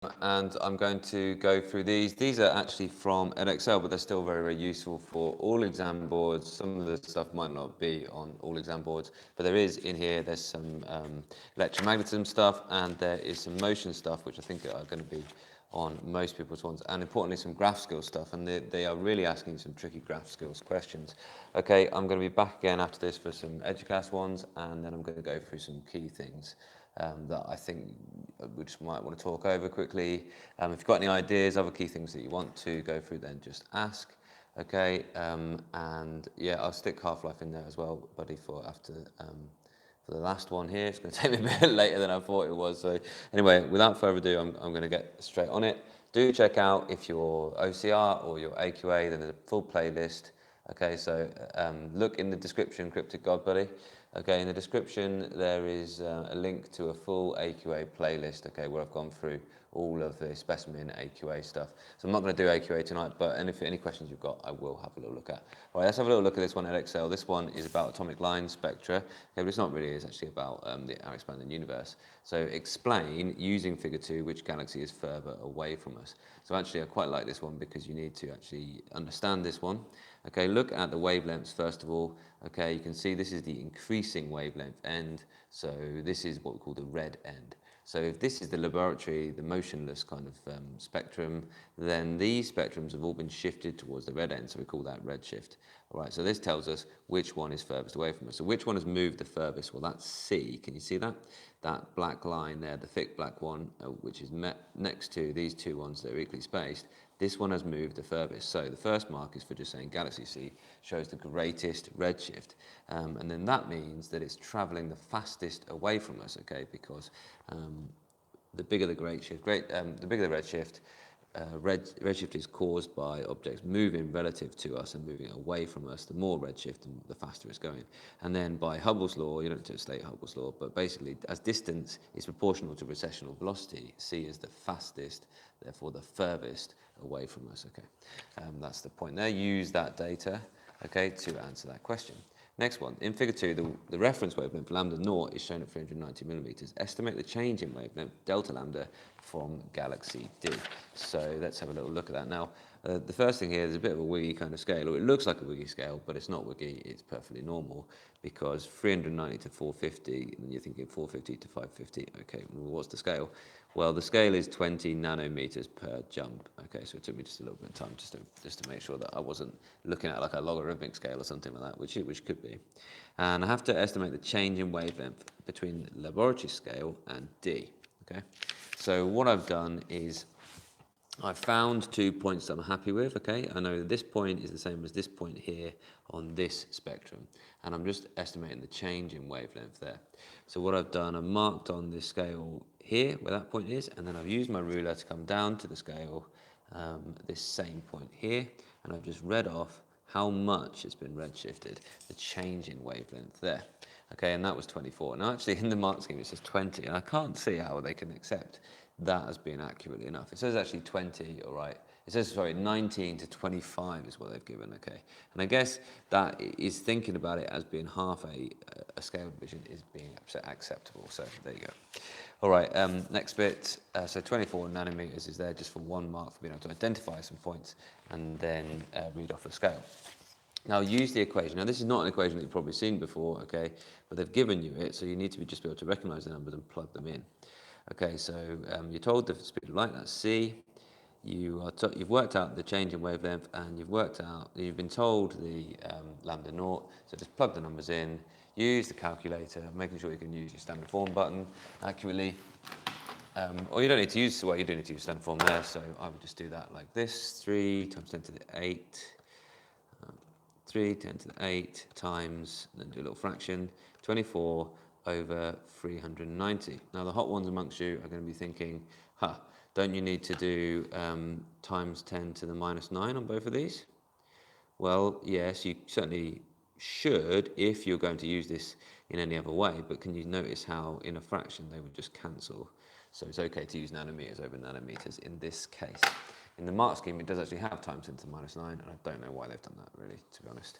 And I'm going to go through these. These are actually from Edexcel, but they're still very, very useful for all exam boards. Some of the stuff might not be on all exam boards, but there is in here, there's some electromagnetism stuff, and there is some motion stuff, which I think are going to be on most people's ones, and importantly some graph skills stuff, and they are really asking some tricky graph skills questions. Okay, I'm going to be back again after this for some EduCast ones, and then I'm going to go through some key things that I think we just might want to talk over quickly. If you've got any ideas, other key things that you want to go through, then just ask. Okay, and yeah, I'll stick Half-Life in there as well, buddy, for after for the last one here. It's going to take me a bit later than I thought it was. So anyway, without further ado, I'm going to get straight on it. Do check out if you're OCR or you're AQA, then there's a full playlist. Okay, so look in the description, Cryptic God Buddy. Okay, in the description there is a link to a full AQA playlist, okay, where I've gone through all of the specimen AQA stuff. So I'm not going to do AQA tonight, but any questions you've got, I will have a little look at. All right, let's have a little look at this one at Edexcel. This one is about atomic line spectra, okay, but it's not really, it's actually about our expanding universe. So explain, using figure 2, which galaxy is further away from us. So actually I quite like this one because you need to actually understand this one. Okay, look at the wavelengths first of all. Okay, you can see this is the increasing wavelength end, so this is what we call the red end. So if this is the laboratory, the motionless kind of spectrum, then these spectrums have all been shifted towards the red end, so we call that redshift. All right, so this tells us which one is furthest away from us. So which one has moved the furthest? Well, that's C. Can you see that? That black line there, the thick black one, which is next to these two ones that are equally spaced, this one has moved the furthest. So the first mark is for just saying galaxy C shows the greatest redshift. And then that means that it's traveling the fastest away from us, okay, because the bigger the the bigger the redshift, redshift is caused by objects moving relative to us and moving away from us. The more redshift, the faster it's going. And then by Hubble's law, you don't have to state Hubble's law, but basically as distance is proportional to recessional velocity, C is the fastest, therefore the furthest away from us. Okay, that's the point there. Use that data, okay, to answer that question. Next one, in figure 2, the reference wavelength lambda naught is shown at 390 millimeters. Estimate the change in wavelength delta lambda from galaxy D. So let's have a little look at that. Now, the first thing here is a bit of a wiggy kind of scale, or it looks like a wiggy scale, but it's not wiggy, it's perfectly normal, because 390 to 450, and you're thinking 450 to 550, okay, well, what's the scale? Well, the scale is 20 nanometers per jump. Okay, so it took me just a little bit of time just to make sure that I wasn't looking at like a logarithmic scale or something like that, which could be. And I have to estimate the change in wavelength between laboratory scale and D. Okay, so what I've done is I've found 2 points that I'm happy with, okay? I know that this point is the same as this point here on this spectrum, and I'm just estimating the change in wavelength there. So what I've done, I've marked on this scale here, where that point is, and then I've used my ruler to come down to the scale, this same point here, and I've just read off how much it's been redshifted, the change in wavelength there. Okay, and that was 24. Now actually in the mark scheme it says 20, and I can't see how they can accept that as being accurately enough. It says actually 20, all right. It says, sorry, 19 to 25 is what they've given, okay. And I guess that is thinking about it as being half a scale division is being acceptable. So there you go. All right, next bit. So 24 nanometers is there just for 1 mark for being able to identify some points and then read off the scale. Now use the equation. Now this is not an equation that you've probably seen before, okay, but they've given you it, so you need to just be able to recognise the numbers and plug them in. Okay, so you're told the speed of light, that's c. You've worked out the change in wavelength, and you've been told the lambda naught, so just plug the numbers in, use the calculator, making sure you can use your standard form button accurately. Or you don't need to use, well, you do need to use standard form there, so I would just do that like this, 3 times 10 to the 8, 3, 10 to the 8 times, then do a little fraction, 24 over 390. Now the hot ones amongst you are going to be thinking, don't you need to do times 10 to the minus 9 on both of these? Well, yes, you certainly should if you're going to use this in any other way, but can you notice how in a fraction they would just cancel? So it's okay to use nanometers over nanometers in this case. In the mark scheme, it does actually have times 10 to the minus 9, and I don't know why they've done that, really, to be honest.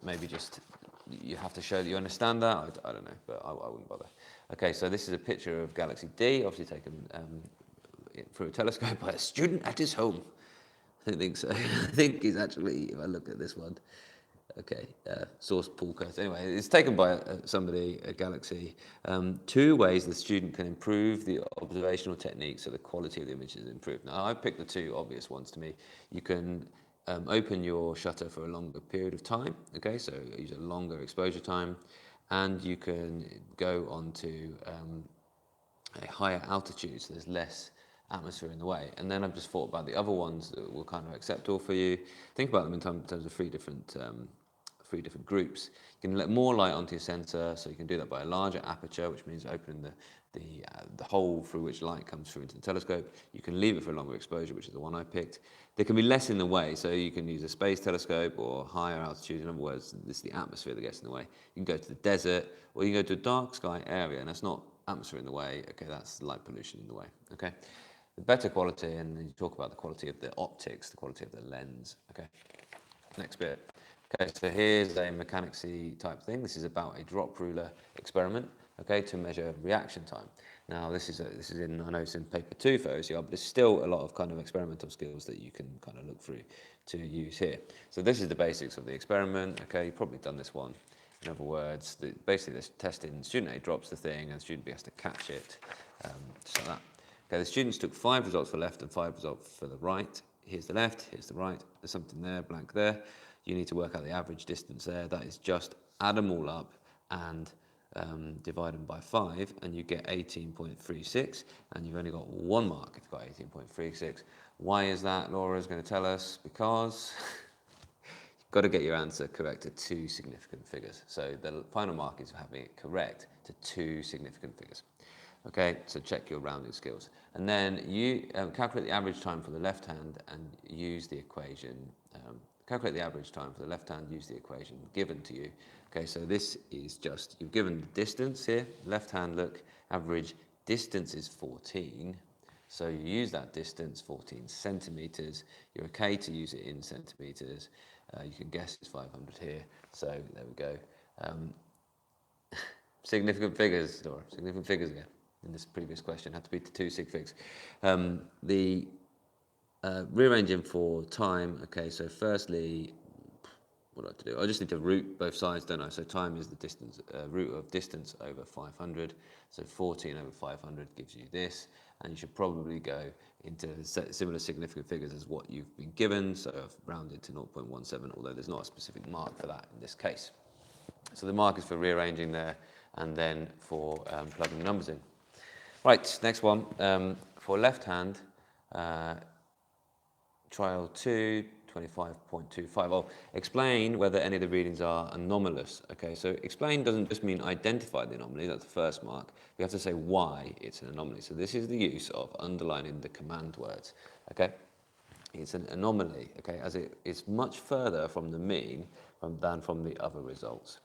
Maybe just you have to show that you understand that. I don't know, but I wouldn't bother. Okay, so this is a picture of galaxy D, obviously taken through a telescope by a student at his home. I don't think so. I think he's actually, if I look at this one, okay, source pull quote. Anyway, it's taken by somebody, a galaxy. 2 ways the student can improve the observational technique so the quality of the image is improved. Now, I picked the 2 obvious ones to me. You can open your shutter for a longer period of time, okay, so use a longer exposure time, and you can go on to a higher altitude, so there's less atmosphere in the way. And then I've just thought about the other ones that were kind of acceptable for you. Think about them in terms of 3 different groups. You can let more light onto your sensor, so you can do that by a larger aperture, which means opening the hole through which light comes through into the telescope. You can leave it for a longer exposure, which is the one I picked. There can be less in the way, so you can use a space telescope or higher altitude. In other words, this is the atmosphere that gets in the way. You can go to the desert, or you can go to a dark sky area, and that's not atmosphere in the way, okay, that's light pollution in the way, okay. The better quality, and you talk about the quality of the optics, the quality of the lens, okay. Next bit. Okay, so here's a mechanicsy type thing. This is about a drop ruler experiment, okay, to measure reaction time. Now, this is in, I know it's in paper 2 for OCR, but there's still a lot of kind of experimental skills that you can kind of look through to use here. So this is the basics of the experiment, okay, you've probably done this one. In other words, basically this testing, student A drops the thing and student B has to catch it, just like that. Okay, the students took 5 results for left and 5 results for the right. Here's the left, here's the right, there's something there, blank there. You need to work out the average distance there. That is just add them all up and divide them by 5, and you get 18.36, and you've only got 1 mark if you've got 18.36. Why is that? Laura's going to tell us, because you've got to get your answer correct to 2 significant figures. So the final mark is having it correct to 2 significant figures. Okay, so check your rounding skills. And then you calculate the average time for the left hand and use the equation. Calculate the average time for the left hand, use the equation given to you. Okay, so this is just, you've given the distance here. Left hand, look, average distance is 14. So you use that distance, 14 centimetres. You're okay to use it in centimetres. You can guess it's 500 here. So there we go. Significant figures, Dora, significant figures again. In this previous question, had to be to 2 sig figs. Rearranging for time, okay, so firstly, what do I have to do? I just need to root both sides, don't I? So time is the distance, root of distance over 500. So 14 over 500 gives you this, and you should probably go into similar significant figures as what you've been given. So I've rounded to 0.17, although there's not a specific mark for that in this case. So the mark is for rearranging there, and then for plugging the numbers in. Right, next one. For left hand, trial 2, 25.25. Oh, explain whether any of the readings are anomalous. Okay, so explain doesn't just mean identify the anomaly, that's the first mark. We have to say why it's an anomaly. So this is the use of underlining the command words. Okay, it's an anomaly, okay, as it is much further from the mean than from the other results.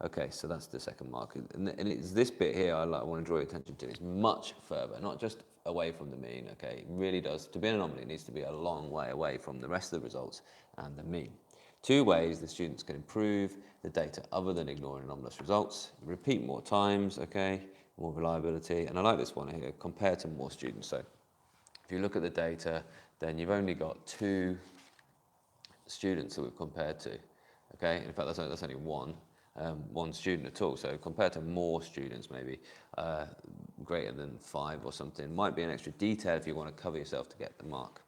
Okay, so that's the second mark. And it's this bit here I want to draw your attention to. It's much further, not just away from the mean, okay? It really does. To be an anomaly, it needs to be a long way away from the rest of the results and the mean. 2 ways the students can improve the data other than ignoring anomalous results. Repeat more times, okay? More reliability. And I like this one here, compare to more students. So if you look at the data, then you've only got 2 students that we've compared to, okay? In fact, that's only one student at all. So compared to more students, maybe greater than 5 or something, might be an extra detail if you want to cover yourself to get the mark.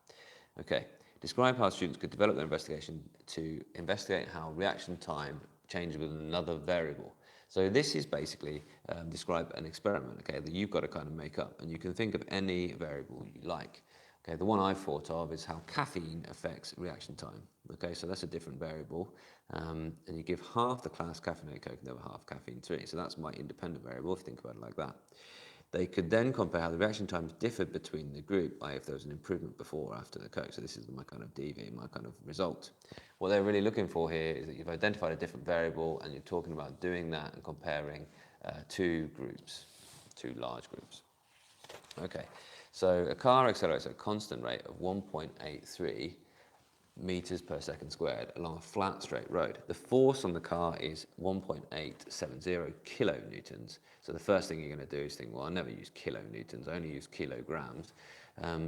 Okay, describe how students could develop their investigation to investigate how reaction time changes with another variable. So this is basically describe an experiment, okay, that you've got to kind of make up, and you can think of any variable you like. Okay, the one I've thought of is how caffeine affects reaction time. Okay, so that's a different variable, and you give half the class caffeinated coke and the other half caffeine-free. So that's my independent variable, if you think about it like that. They could then compare how the reaction times differed between the group, i.e. if there was an improvement before or after the coke. So this is my kind of DV, my kind of result. What they're really looking for here is that you've identified a different variable and you're talking about doing that and comparing 2 groups, 2 large groups. Okay, so a car accelerates at a constant rate of 1.83 meters per second squared along a flat straight road. The force on the car is 1.870 kilonewtons. So the first thing you're going to do is think, well, I never use kilonewtons, I only use kilograms.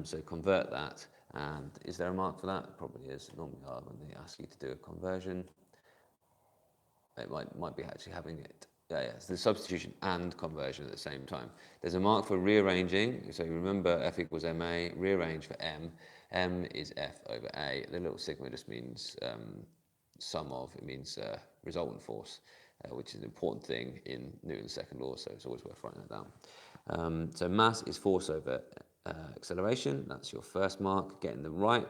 So convert that, and is there a mark for that? Probably is. Normally are when they ask you to do a conversion. It might be actually having it. Yeah, it's the substitution and conversion at the same time. There's a mark for rearranging. So you remember F equals MA, rearrange for M. M is F over A. The little sigma just means sum of, it means resultant force, which is an important thing in Newton's second law, so it's always worth writing that down. So mass is force over acceleration. That's your first mark. Getting the right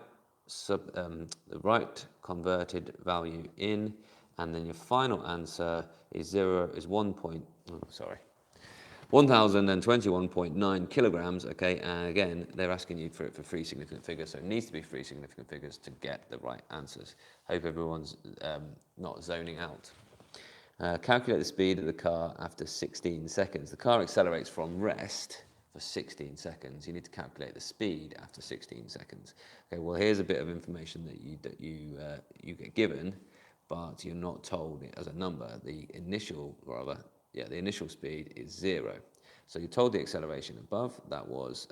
the right converted value in, and then your final answer is 1021.9 kilograms. Okay, and again, they're asking you for it for three significant figures, so it needs to be three significant figures to get the right answers. Hope everyone's not zoning out. Calculate the speed of the car after 16 seconds. The car accelerates from rest for 16 seconds. You need to calculate the speed after 16 seconds. Okay, well, here's a bit of information that you get given, but you're not told it as a number. The initial speed is 0. So you're told the acceleration above, that was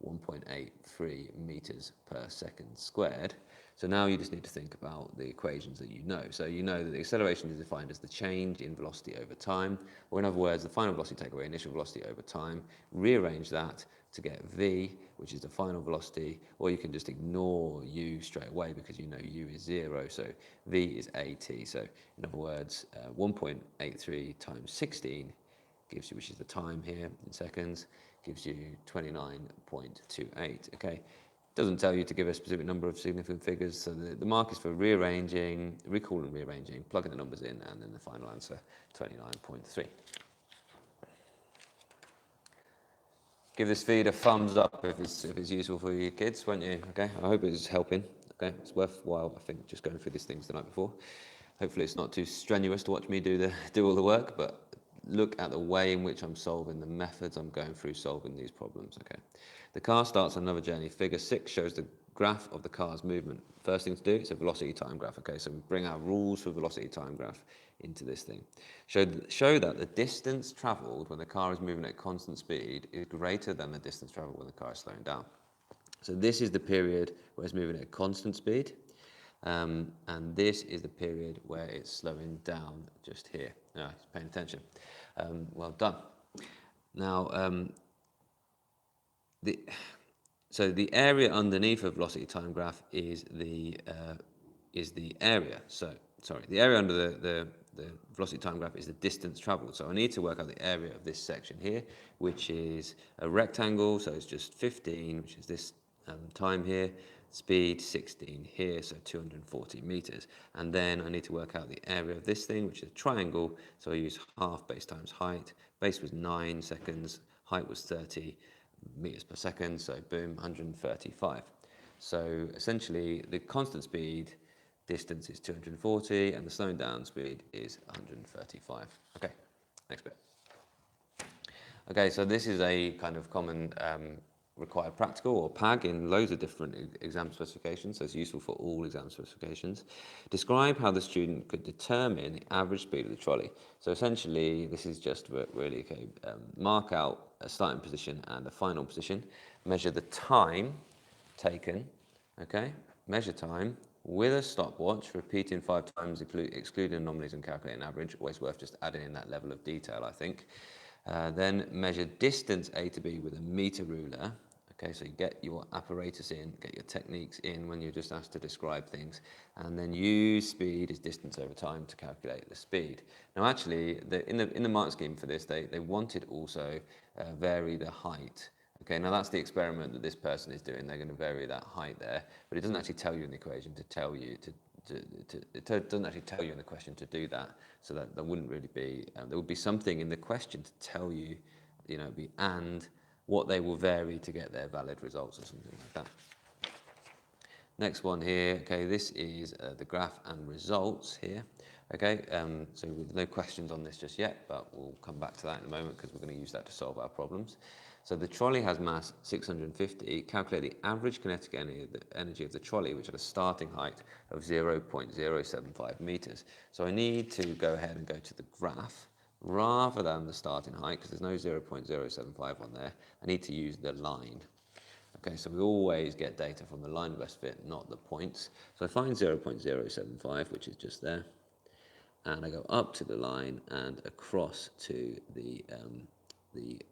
1.83 meters per second squared. So now you just need to think about the equations that you know. So you know that the acceleration is defined as the change in velocity over time, or in other words, the final velocity take away initial velocity over time. Rearrange that to get v, which is the final velocity, or you can just ignore u straight away because you know u is 0, so v is at. So in other words, 1.83 times 16 gives you, which is the time here in seconds, gives you 29.28. Okay, doesn't tell you to give a specific number of significant figures, so the mark is for rearranging, recall and rearranging, plugging the numbers in, and then the final answer, 29.3. Give this feed a thumbs up if it's useful for your kids, won't you? Okay, I hope it's helping. Okay, it's worthwhile, I think, just going through these things the night before. Hopefully it's not too strenuous to watch me do all the work, but look at the way in which I'm solving, the methods I'm going through solving these problems. Okay, the car starts another journey. Figure 6 shows the graph of the car's movement. First thing to do is a velocity time graph. Okay, so we bring our rules for velocity time graph into this thing. Show that the distance travelled when the car is moving at constant speed is greater than the distance travelled when the car is slowing down. So this is the period where it's moving at constant speed. And this is the period where it's slowing down just here. It's paying attention. Well done. Now, so the area underneath a velocity time graph is the area. So sorry, the area under the velocity time graph is the distance travelled. So I need to work out the area of this section here, which is a rectangle. So it's just 15, which is this time here. Speed 16 here, so 240 meters. And then I need to work out the area of this thing, which is a triangle. So I use half base times height. Base was 9 seconds, height was 30 meters per second, so boom, 135. So essentially the constant speed distance is 240 and the slowing down speed is 135. Okay, next bit. Okay, so this is a kind of common required practical or PAG in loads of different exam specifications, so it's useful for all exam specifications. Describe how the student could determine the average speed of the trolley. So essentially, this is just really, okay, mark out a starting position and a final position, measure the time taken, okay, measure time with a stopwatch, repeating 5 times, excluding anomalies and calculating average, always worth just adding in that level of detail, I think. Then measure distance A to B with a meter ruler. Okay, so you get your apparatus in, get your techniques in when you're just asked to describe things, and then use speed as distance over time to calculate the speed. Now, actually, in the mark scheme for this, they wanted also vary the height. Okay, now that's the experiment that this person is doing. They're going to vary that height there, but it doesn't actually tell you in the equation to tell you it doesn't actually tell you in the question to do that. So that there wouldn't really be there would be something in the question to tell you, and what they will vary to get their valid results or something like that. Next one here, okay, this is the graph and results here. Okay, so with no questions on this just yet, but we'll come back to that in a moment because we're going to use that to solve our problems. So the trolley has mass 650. Calculate the average kinetic energy of the trolley, which had a starting height of 0.075 meters. So I need to go ahead and go to the graph rather than the starting height, because there's no 0.075 on there. I need to use the line. Okay, so we always get data from the line of best fit, not the points. So I find 0.075, which is just there, and I go up to the line and across to the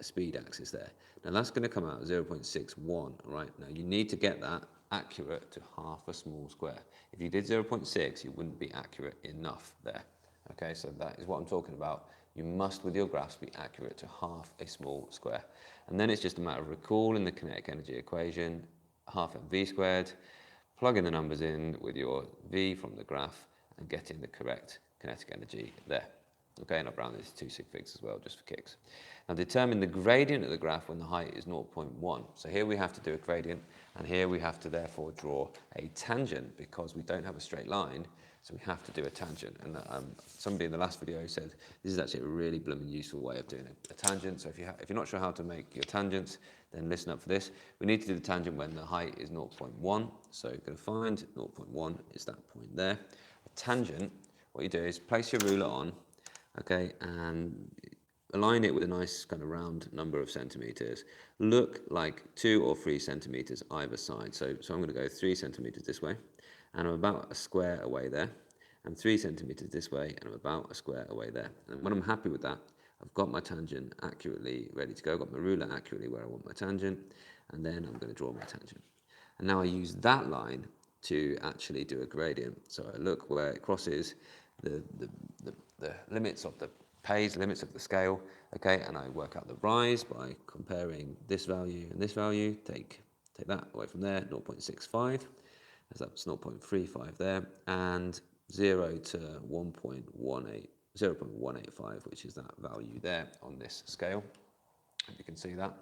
speed axis there. Now that's going to come out 0.61, right? Now you need to get that accurate to half a small square. If you did 0.6, you wouldn't be accurate enough there. Okay, so that is what I'm talking about. You must, with your graphs, be accurate to half a small square. And then it's just a matter of recalling the kinetic energy equation, half mv squared, plugging the numbers in with your v from the graph, and getting the correct kinetic energy there. Okay, and I've rounded this to 2 sig figs as well, just for kicks. Now determine the gradient of the graph when the height is 0.1. So here we have to do a gradient, and here we have to therefore draw a tangent because we don't have a straight line, so we have to do a tangent. And somebody in the last video said this is actually a really blooming useful way of doing a tangent. So if you're not sure how to make your tangents, then listen up for this. We need to do the tangent when the height is 0.1. So you're going to find 0.1 is that point there. A tangent, what you do is place your ruler on, okay, and align it with a nice kind of round number of centimeters. Look like 2 or 3 centimeters either side. So I'm going to go 3 centimeters this way, and I'm about a square away there, and 3 centimeters this way, and I'm about a square away there. And when I'm happy with that, I've got my tangent accurately ready to go. I've got my ruler accurately where I want my tangent, and then I'm going to draw my tangent. And now I use that line to actually do a gradient. So I look where it crosses the limits of the page, limits of the scale, okay, and I work out the rise by comparing this value and this value, take that away from there, 0.65, as that's 0.35 there, and 0 to 0.185, which is that value there on this scale. You can see that.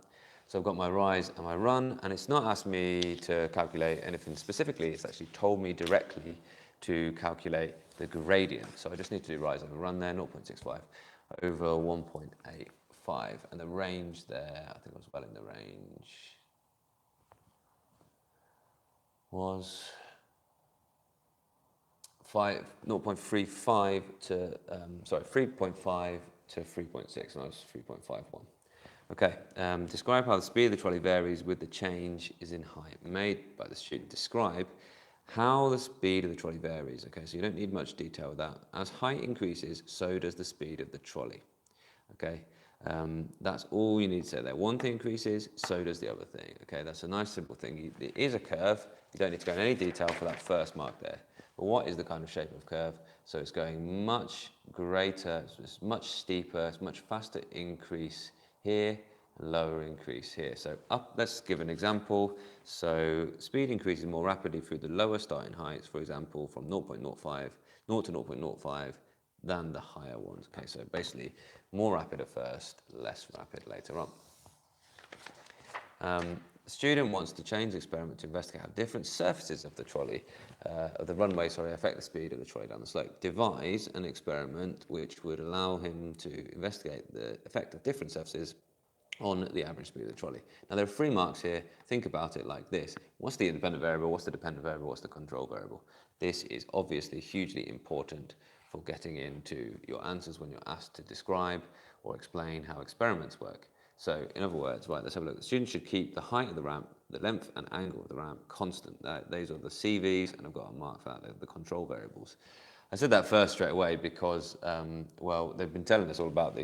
So I've got my rise and my run, and it's not asked me to calculate anything specifically, it's actually told me directly to calculate the gradient. So I just need to do rise over run there, 0.65 over 1.85, and the range there, I think I was well in the range, was 0.35 to, 3.5 to 3.6, and I was 3.51. Okay, describe how the speed of the trolley varies with the change is in height. Made by the student. Describe how the speed of the trolley varies. Okay, so you don't need much detail with that. As height increases, so does the speed of the trolley. Okay, that's all you need to say there. One thing increases, so does the other thing. Okay, that's a nice simple thing. It is a curve. You don't need to go in any detail for that first mark there. But what is the kind of shape of curve? So it's going much greater, it's much steeper, it's much faster increase here, and lower increase here. So up, let's give an example. So speed increases more rapidly through the lower starting heights, for example, from 0.05, 0 to 0.05, than the higher ones. Okay, so basically more rapid at first, less rapid later on. The student wants to change the experiment to investigate how different surfaces of the trolley, of the runway, affect the speed of the trolley down the slope. Devise an experiment which would allow him to investigate the effect of different surfaces on the average speed of the trolley. Now there are 3 marks here. Think about it like this. What's the independent variable? What's the dependent variable? What's the control variable? This is obviously hugely important for getting into your answers when you're asked to describe or explain how experiments work. So in other words, right, let's have a look. The student should keep the height of the ramp, the length and angle of the ramp constant. Those are the CVs, and I've got a mark for that, they're the control variables. I said that first straight away because, well, they've been telling us all about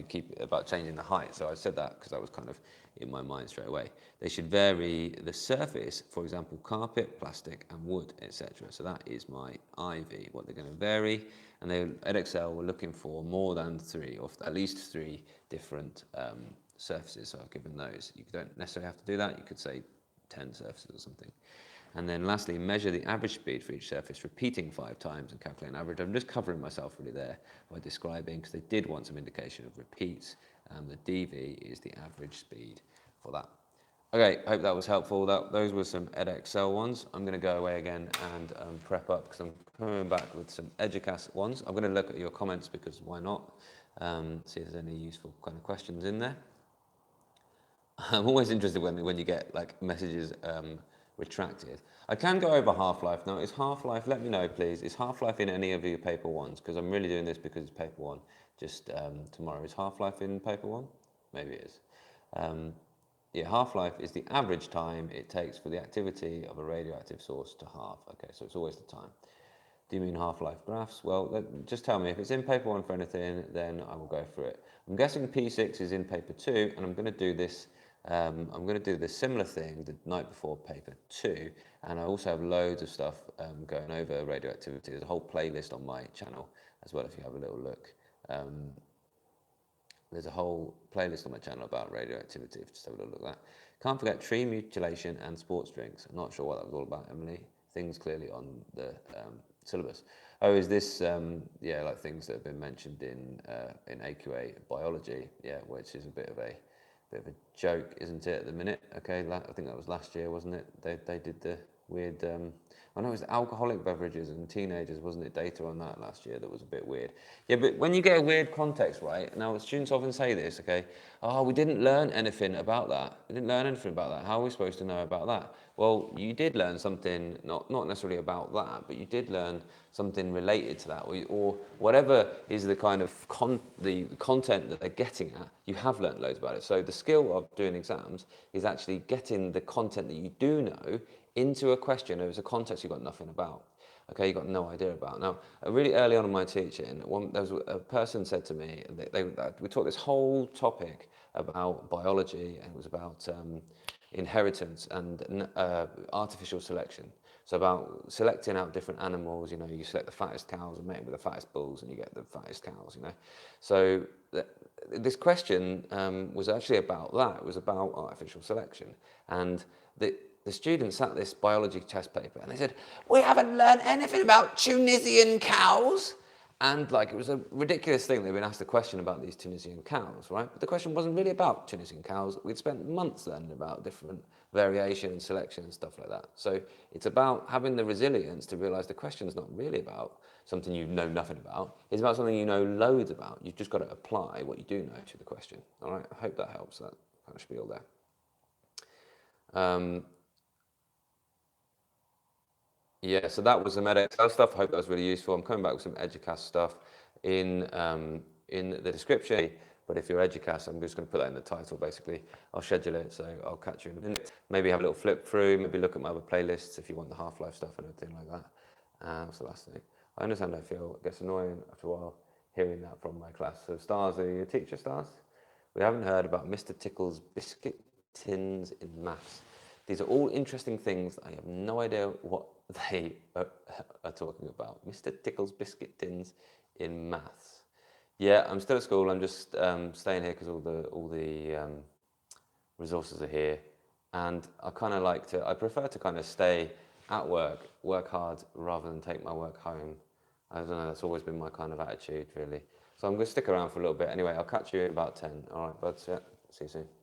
changing the height. So I said that because that was kind of in my mind straight away. They should vary the surface, for example, carpet, plastic, and wood, etc. So that is my IV, what they're going to vary. And Edexcel were looking for more than 3, or at least 3 different surfaces. So I've given those. You don't necessarily have to do that. You could say 10 surfaces or something. And then lastly, measure the average speed for each surface, repeating 5 times and calculate an average. I'm just covering myself really there by describing, because they did want some indication of repeats. The DV is the average speed for that. Okay, hope that was helpful. Those were some Edexcel ones. I'm going to go away again and prep up, because I'm coming back with some Educast ones. I'm going to look at your comments, because why not? See if there's any useful kind of questions in there. I'm always interested when you get like messages retracted. I can go over Half-Life now. Is Half-Life, let me know please, is Half-Life in any of your paper ones? Because I'm really doing this because it's paper 1. Just tomorrow. Is Half-Life in paper 1? Maybe it is. Yeah, half-life is the average time it takes for the activity of a radioactive source to halve. Okay, so it's always the time. Do you mean half-life graphs? Well, just tell me. If it's in paper 1 for anything, then I will go through it. I'm guessing P6 is in paper 2, and I'm going to do this. I'm going to do this similar thing the night before paper 2, and I also have loads of stuff going over radioactivity. There's a whole playlist on my channel as well if you have a little look. There's a whole playlist on my channel about radioactivity, if you just have a little look at that. Can't forget tree mutilation and sports drinks. I'm not sure what that was all about, Emily. Things clearly on the syllabus. Oh, is this, yeah, like things that have been mentioned in AQA biology, yeah, which is a bit of a joke, isn't it, at the minute? Okay, I think that was last year, wasn't it? They did the weird, I know it was alcoholic beverages and teenagers, wasn't it? Data on that last year that was a bit weird. Yeah, but when you get a weird context, right? Now, students often say this, okay? Oh, we didn't learn anything about that. We didn't learn anything about that. How are we supposed to know about that? Well, you did learn something, not necessarily about that, but you did learn something related to that, or whatever is the kind of the content that they're getting at, you have learned loads about it. So the skill of doing exams is actually getting the content that you do know into a question that is a context you've got nothing about. Okay, you've got no idea about. Now, really early on in my teaching, there was a person said to me, we taught this whole topic about biology, and it was about inheritance and artificial selection. So about selecting out different animals, you select the fattest cows and mate them with the fattest bulls and you get the fattest cows. So this question was actually about that. It was about artificial selection. And the students sat this biology test paper and they said, we haven't learned anything about Tunisian cows. And it was a ridiculous thing. They'd been asked a question about these Tunisian cows, right? But the question wasn't really about Tunisian cows. We'd spent months learning about different variation and selection and stuff like that. So it's about having the resilience to realize the question's not really about something you know nothing about. It's about something you know loads about. You've just got to apply what you do know to the question. All right, I hope that helps. That kind of spiel there. Yeah, so that was some Edexcel stuff. I hope that was really useful. I'm coming back with some Educast stuff in the description. But if you're Educast, I'm just going to put that in the title, basically. I'll schedule it, so I'll catch you in a minute. Maybe have a little flip through, maybe look at my other playlists if you want the half-life stuff and everything like that. What's the last thing? I understand I feel it gets annoying after a while hearing that from my class. So stars, are you a teacher, stars? We haven't heard about Mr. Tickle's biscuit tins in maths. These are all interesting things. I have no idea what they are talking about. Mr. Tickle's biscuit tins in maths. Yeah, I'm still at school. I'm just staying here because all the resources are here, and I prefer to kind of stay at work hard rather than take my work home. I don't know. That's always been my kind of attitude, really. So I'm going to stick around for a little bit. Anyway, I'll catch you in about 10. All right, buds. Yeah, see you soon.